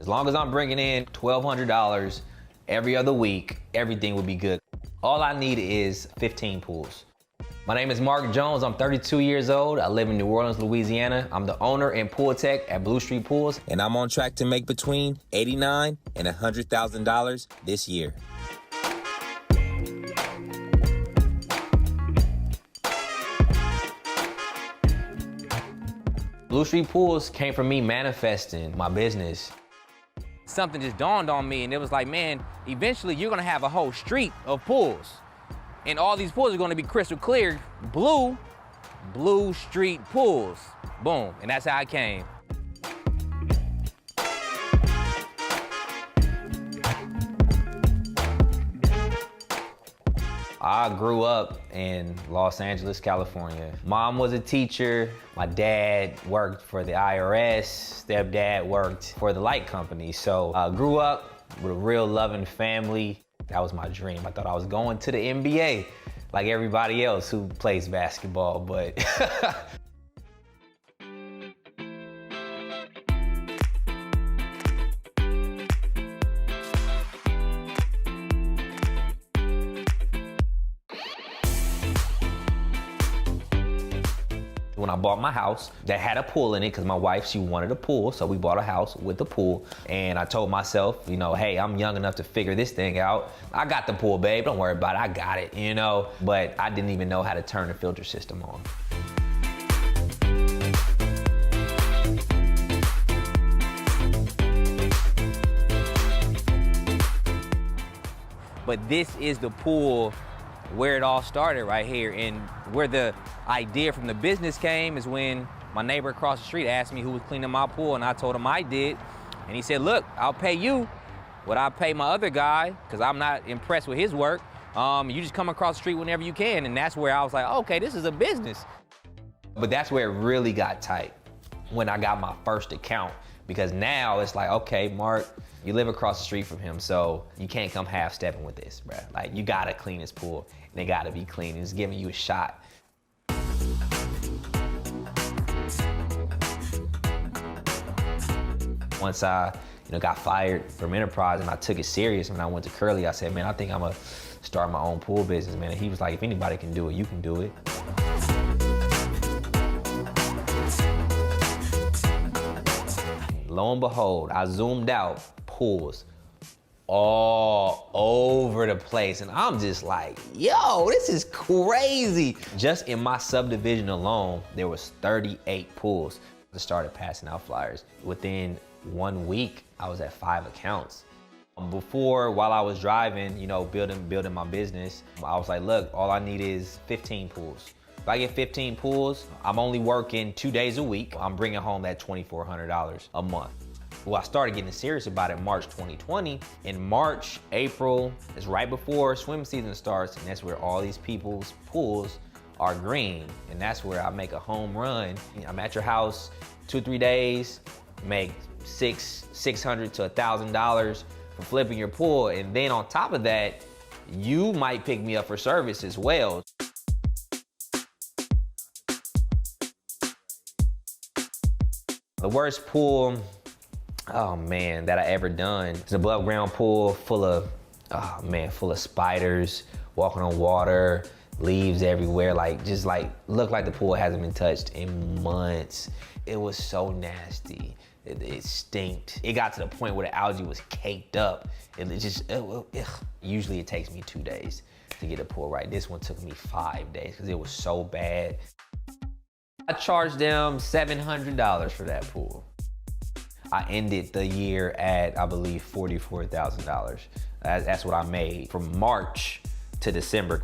As long as I'm bringing in $1,200 every other week, everything will be good. All I need is 15 pools. My name is Mark Jones. I'm 32 years old. I live in New Orleans, Louisiana. I'm the owner and pool tech at Blue Street Pools. And I'm on track to make between $89,000 and $100,000 this year. Blue Street Pools came from me manifesting my business. Something just dawned on me, and it was like, man, eventually you're gonna have a whole street of pools. And all these pools are gonna be crystal clear, Blue Street Pools. Boom, and that's how I came. I grew up in Los Angeles, California. Mom was a teacher. My dad worked for the IRS. Stepdad worked for the light company. So I grew up with a real loving family. That was my dream. I thought I was going to the NBA like everybody else who plays basketball, but when I bought my house that had a pool in it, because my wife, she wanted a pool, so we bought a house with a pool. And I told myself, you know, hey, I'm young enough to figure this thing out. I got the pool, babe, don't worry about it, I got it, you know? But I didn't even know how to turn the filter system on. But this is the pool where it all started right here, and where the idea from the business came is when my neighbor across the street asked me who was cleaning my pool, and I told him I did. And he said, look, I'll pay you what I pay my other guy, because I'm not impressed with his work. You just come across the street whenever you can. And that's where I was like, okay, this is a business. But that's where it really got tight, when I got my first account. Because now it's like, okay, Mark, you live across the street from him, so you can't come half-stepping with this, bruh. Like, you gotta clean this pool, and it gotta be clean. It's giving you a shot. Once I, got fired from Enterprise and I took it serious, when I went to Curly, I said, man, I think I'm gonna start my own pool business, man. And he was like, if anybody can do it, you can do it. Lo and behold, I zoomed out, pools all over the place. And I'm just like, yo, this is crazy. Just in my subdivision alone, there was 38 pools. I started passing out flyers. Within 1 week, I was at 5 accounts. Before, while I was driving, building my business, I was like, look, all I need is 15 pools. If I get 15 pools, I'm only working 2 days a week. I'm bringing home that $2,400 a month. Well, I started getting serious about it March 2020. In March, April, it's right before swim season starts, and that's where all these people's pools are green. And that's where I make a home run. I'm at your house 2-3 days, make $600 to $1,000 for flipping your pool. And then on top of that, you might pick me up for service as well. The worst pool, oh man, that I ever done. It's an above ground pool full of spiders, walking on water, leaves everywhere, looked like the pool hasn't been touched in months. It was so nasty. It stinked. It got to the point where the algae was caked up. Usually it takes me 2 days to get a pool right. This one took me 5 days because it was so bad. I charged them $700 for that pool. I ended the year at, I believe, $44,000. That's what I made from March to December.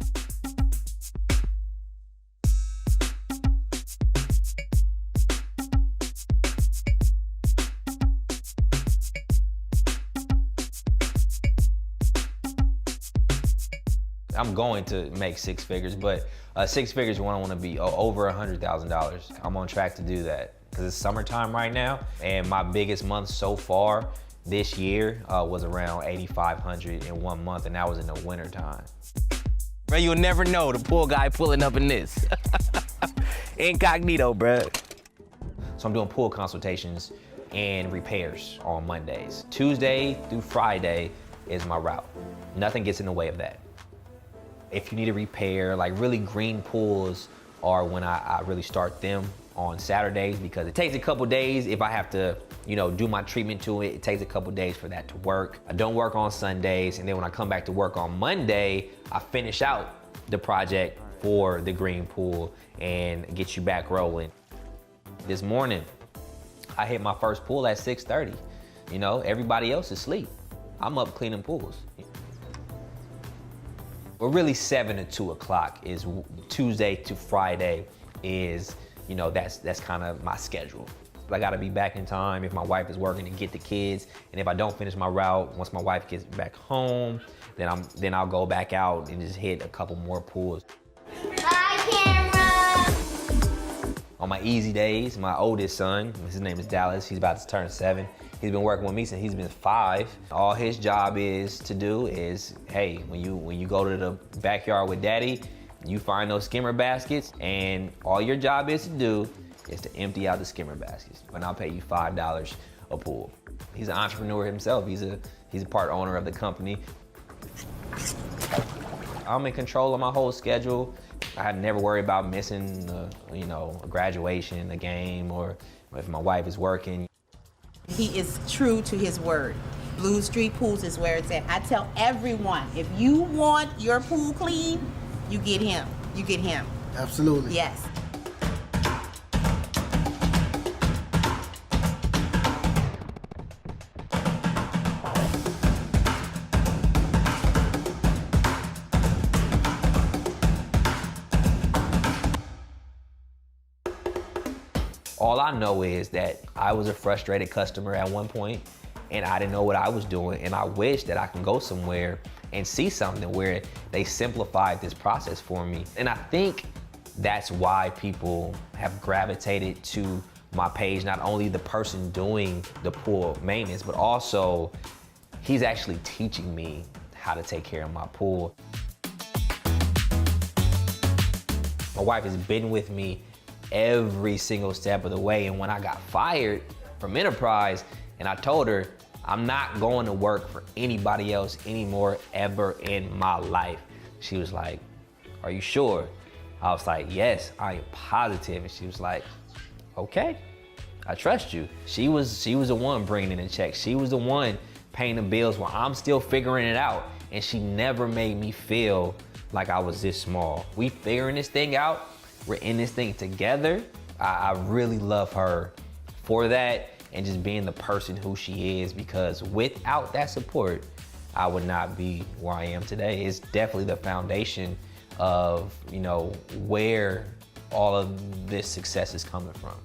I'm going to make 6 figures, but 6 figures when I want to be over $100,000. I'm on track to do that because it's summertime right now, and my biggest month so far this year was around $8,500 in 1 month, and that was in the winter time. Bro, you'll never know the pool guy pulling up in this. Incognito, bro. So I'm doing pool consultations and repairs on Mondays. Tuesday through Friday is my route. Nothing gets in the way of that. If you need a repair, like really green pools are when I really start them on Saturdays, because it takes a couple days if I have to, do my treatment to it. It takes a couple days for that to work. I don't work on Sundays, and then when I come back to work on Monday, I finish out the project for the green pool and get you back rolling. This morning, I hit my first pool at 6:30. Everybody else is asleep. I'm up cleaning pools. Well, really 7 to 2 o'clock is Tuesday to Friday is, that's kind of my schedule. I gotta be back in time if my wife is working to get the kids. And if I don't finish my route, once my wife gets back home, then I'll go back out and just hit a couple more pools. Bye, camera. On my easy days, my oldest son, his name is Dallas, he's about to turn 7. He's been working with me since he's been 5. All his job is to do is, hey, when you go to the backyard with daddy, you find those skimmer baskets, and all your job is to do is to empty out the skimmer baskets, and I'll pay you $5 a pool. He's an entrepreneur himself. He's a part owner of the company. I'm in control of my whole schedule. I had never worry about missing, a graduation, a game, or if my wife is working. He is true to his word. Blue Street Pools is where it's at. I tell everyone, if you want your pool clean, you get him. You get him. Absolutely. Yes. All I know is that I was a frustrated customer at one point, and I didn't know what I was doing, and I wish that I can go somewhere and see something where they simplified this process for me. And I think that's why people have gravitated to my page, not only the person doing the pool maintenance, but also he's actually teaching me how to take care of my pool. My wife has been with me every single step of the way, and when I got fired from Enterprise and I told her I'm not going to work for anybody else anymore ever in my life, she was like, "Are you sure?" I was like, "Yes, I am positive." And she was like, "Okay, I trust you." She was the one bringing in the checks. She was the one paying the bills while I'm still figuring it out, and she never made me feel like I was this small. We figuring this thing out. We're in this thing together. I really love her for that, and just being the person who she is, because without that support, I would not be where I am today. It's definitely the foundation of, where all of this success is coming from.